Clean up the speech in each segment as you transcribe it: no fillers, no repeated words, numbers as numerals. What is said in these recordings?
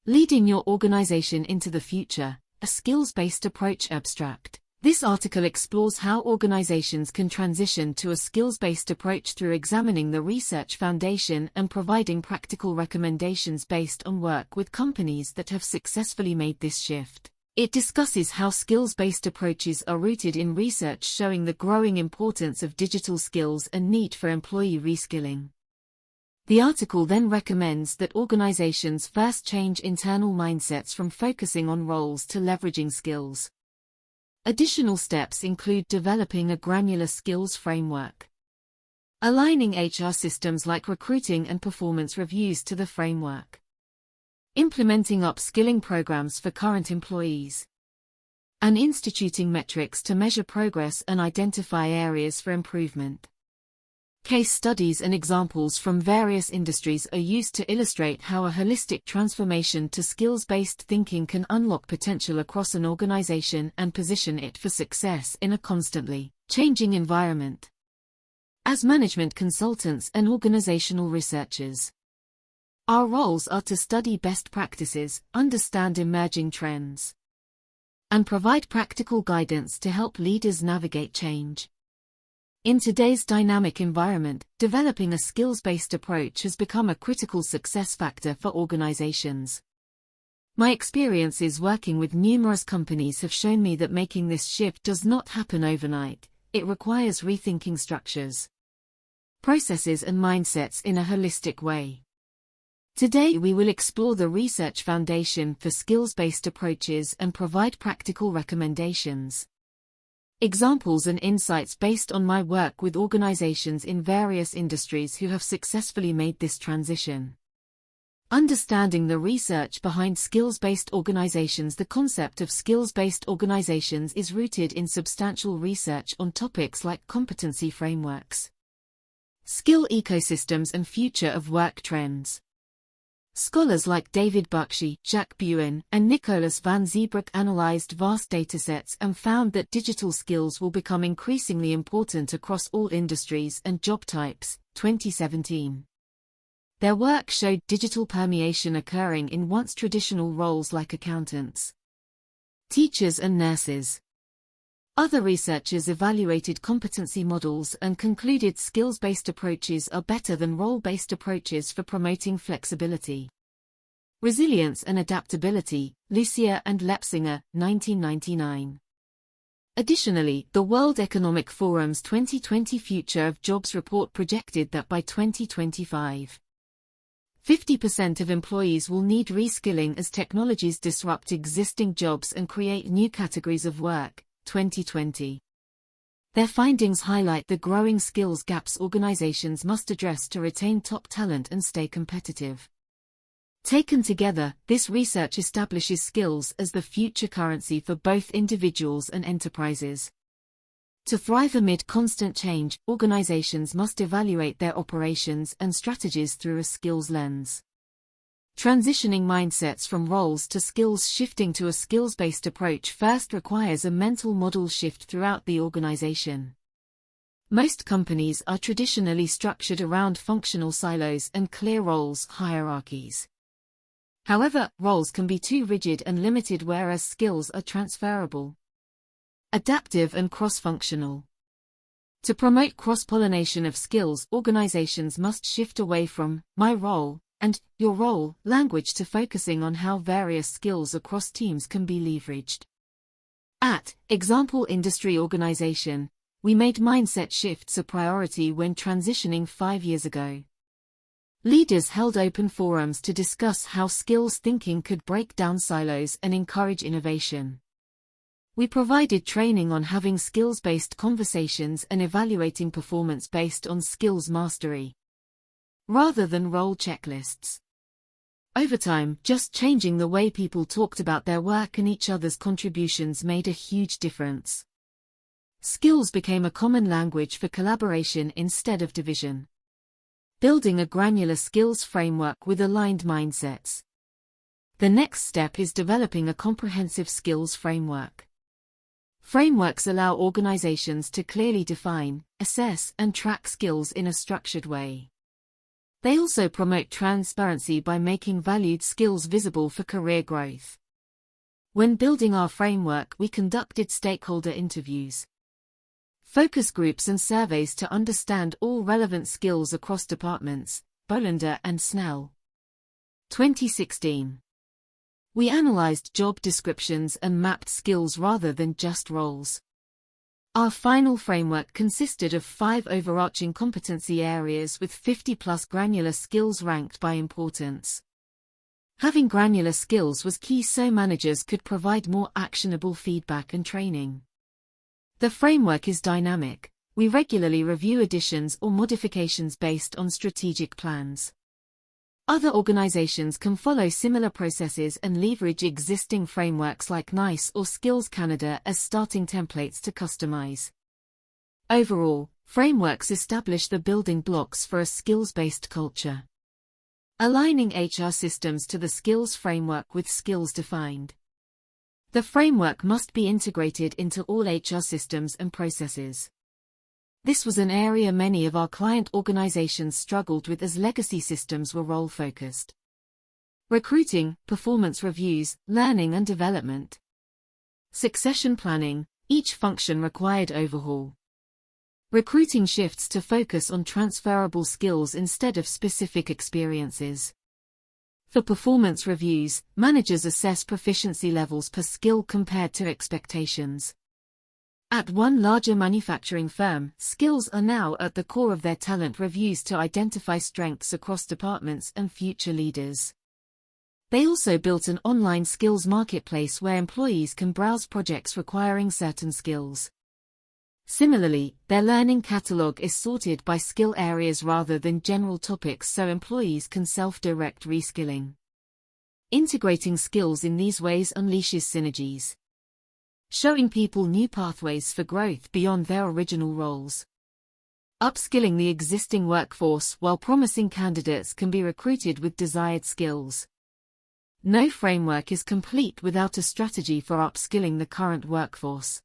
Leading Your Organization into the Future, a Skills-Based Approach Abstract. This article explores how organizations can transition to a skills-based approach through examining the research foundation and providing practical recommendations based on work with companies that have successfully made this shift. It discusses how skills-based approaches are rooted in research showing the growing importance of digital skills and need for employee reskilling. The article then recommends that organizations first change internal mindsets from focusing on roles to leveraging skills. Additional steps include developing a granular skills framework, aligning HR systems like recruiting and performance reviews to the framework, implementing upskilling programs for current employees, and instituting metrics to measure progress and identify areas for improvement. Case studies and examples from various industries are used to illustrate how a holistic transformation to skills-based thinking can unlock potential across an organization and position it for success in a constantly changing environment. As management consultants and organizational researchers, our roles are to study best practices, understand emerging trends, and provide practical guidance to help leaders navigate change. In today's dynamic environment, developing a skills-based approach has become a critical success factor for organizations. My experiences working with numerous companies have shown me that making this shift does not happen overnight. It requires rethinking structures, processes and mindsets in a holistic way. Today we will explore the research foundation for skills-based approaches and provide practical recommendations, examples and insights based on my work with organizations in various industries who have successfully made this transition. Understanding the research behind skills-based organizations. The concept of skills-based organizations is rooted in substantial research on topics like competency frameworks, skill ecosystems and future of work trends. Scholars like David Bakshi, Jacques Buin, and Nicolas van Zeebroek analyzed vast datasets and found that digital skills will become increasingly important across all industries and job types. 2017. Their work showed digital permeation occurring in once traditional roles like accountants, teachers, and nurses. Other researchers evaluated competency models and concluded skills-based approaches are better than role-based approaches for promoting flexibility, resilience and adaptability. Lucia and Lepsinger, 1999. Additionally, the World Economic Forum's 2020 Future of Jobs report projected that by 2025, 50% of employees will need reskilling as technologies disrupt existing jobs and create new categories of work. 2020. Their findings highlight the growing skills gaps organizations must address to retain top talent and stay competitive. Taken together, this research establishes skills as the future currency for both individuals and enterprises. To thrive amid constant change, organizations must evaluate their operations and strategies through a skills lens. Transitioning mindsets from roles to skills. Shifting to a skills-based approach first requires a mental model shift throughout the organization. Most companies are traditionally structured around functional silos and clear roles hierarchies. However, roles can be too rigid and limited, whereas skills are transferable, adaptive and cross-functional. To promote cross-pollination of skills, organizations must shift away from "my role" and "your role" language to focusing on how various skills across teams can be leveraged. At example industry organization, we made mindset shifts a priority when transitioning 5 years ago. Leaders held open forums to discuss how skills thinking could break down silos and encourage innovation. We provided training on having skills-based conversations and evaluating performance based on skills mastery, rather than role checklists. Over time, just changing the way people talked about their work and each other's contributions made a huge difference. Skills became a common language for collaboration instead of division. Building a granular skills framework with aligned mindsets. The next step is developing a comprehensive skills framework. Frameworks allow organizations to clearly define, assess, and track skills in a structured way. They also promote transparency by making valued skills visible for career growth. When building our framework, we conducted stakeholder interviews, focus groups and surveys to understand all relevant skills across departments, Bolander and Snell. 2016. We analyzed job descriptions and mapped skills rather than just roles. Our final framework consisted of 5 overarching competency areas with 50+ granular skills ranked by importance. Having granular skills was key so managers could provide more actionable feedback and training. The framework is dynamic. We regularly review additions or modifications based on strategic plans. Other organizations can follow similar processes and leverage existing frameworks like NICE or Skills Canada as starting templates to customize. Overall, frameworks establish the building blocks for a skills-based culture. Aligning HR systems to the skills framework with skills defined. The framework must be integrated into all HR systems and processes. This was an area many of our client organizations struggled with as legacy systems were role-focused. Recruiting, performance reviews, learning and development. Succession planning, each function required overhaul. Recruiting shifts to focus on transferable skills instead of specific experiences. For performance reviews, managers assess proficiency levels per skill compared to expectations. At one larger manufacturing firm, skills are now at the core of their talent reviews to identify strengths across departments and future leaders. They also built an online skills marketplace where employees can browse projects requiring certain skills. Similarly, their learning catalog is sorted by skill areas rather than general topics so employees can self-direct reskilling. Integrating skills in these ways unleashes synergies, showing people new pathways for growth beyond their original roles. Upskilling the existing workforce while promising candidates can be recruited with desired skills. No framework is complete without a strategy for upskilling the current workforce.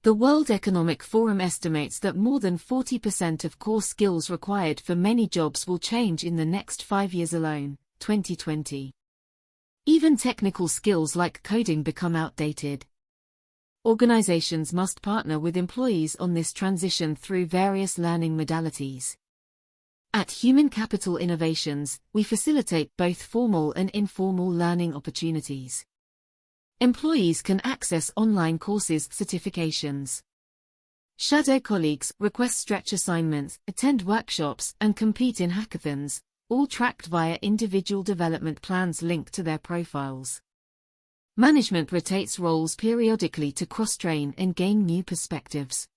The World Economic Forum estimates that more than 40% of core skills required for many jobs will change in the next 5 years alone, 2020. Even technical skills like coding become outdated. Organizations must partner with employees on this transition through various learning modalities. At Human Capital Innovations, we facilitate both formal and informal learning opportunities. Employees can access online courses, certifications, shadow colleagues, request stretch assignments, attend workshops, and compete in hackathons, all tracked via individual development plans linked to their profiles. Management rotates roles periodically to cross-train and gain new perspectives.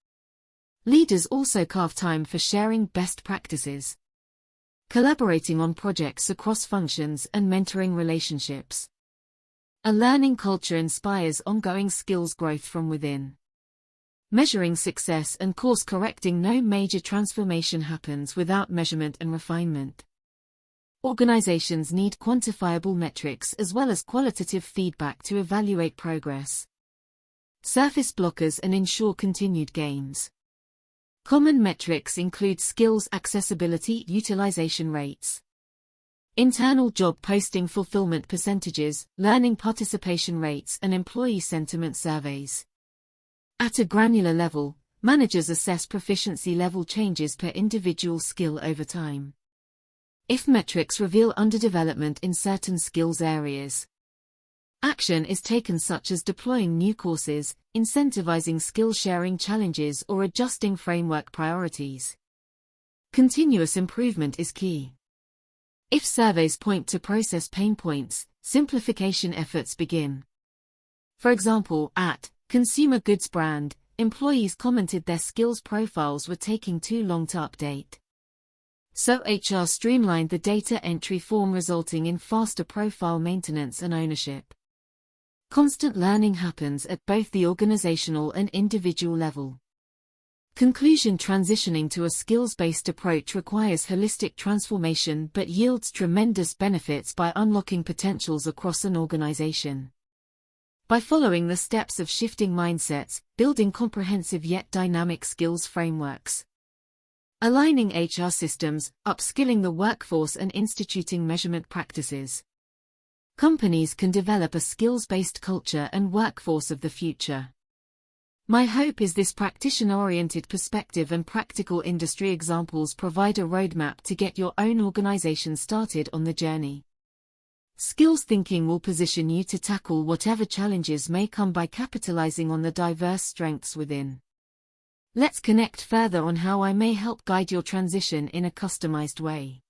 Leaders also carve time for sharing best practices, collaborating on projects across functions and mentoring relationships. A learning culture inspires ongoing skills growth from within. Measuring success and course-correcting. No major transformation happens without measurement and refinement. Organizations need quantifiable metrics as well as qualitative feedback to evaluate progress, surface blockers and ensure continued gains. Common metrics include skills accessibility, utilization rates, internal job posting fulfillment percentages, learning participation rates, and employee sentiment surveys. At a granular level, managers assess proficiency level changes per individual skill over time. If metrics reveal underdevelopment in certain skills areas, action is taken such as deploying new courses, incentivizing skill-sharing challenges or adjusting framework priorities. Continuous improvement is key. If surveys point to process pain points, simplification efforts begin. For example, at consumer goods brand, employees commented their skills profiles were taking too long to update. So HR streamlined the data entry form, resulting in faster profile maintenance and ownership. Constant learning happens at both the organizational and individual level. Conclusion: transitioning to a skills-based approach requires holistic transformation but yields tremendous benefits by unlocking potentials across an organization. By following the steps of shifting mindsets, building comprehensive yet dynamic skills frameworks, Aligning HR systems, upskilling the workforce and instituting measurement practices. Companies can develop a skills-based culture and workforce of the future. My hope is this practitioner-oriented perspective and practical industry examples provide a roadmap to get your own organization started on the journey. Skills thinking will position you to tackle whatever challenges may come by capitalizing on the diverse strengths within. Let's connect further on how I may help guide your transition in a customized way.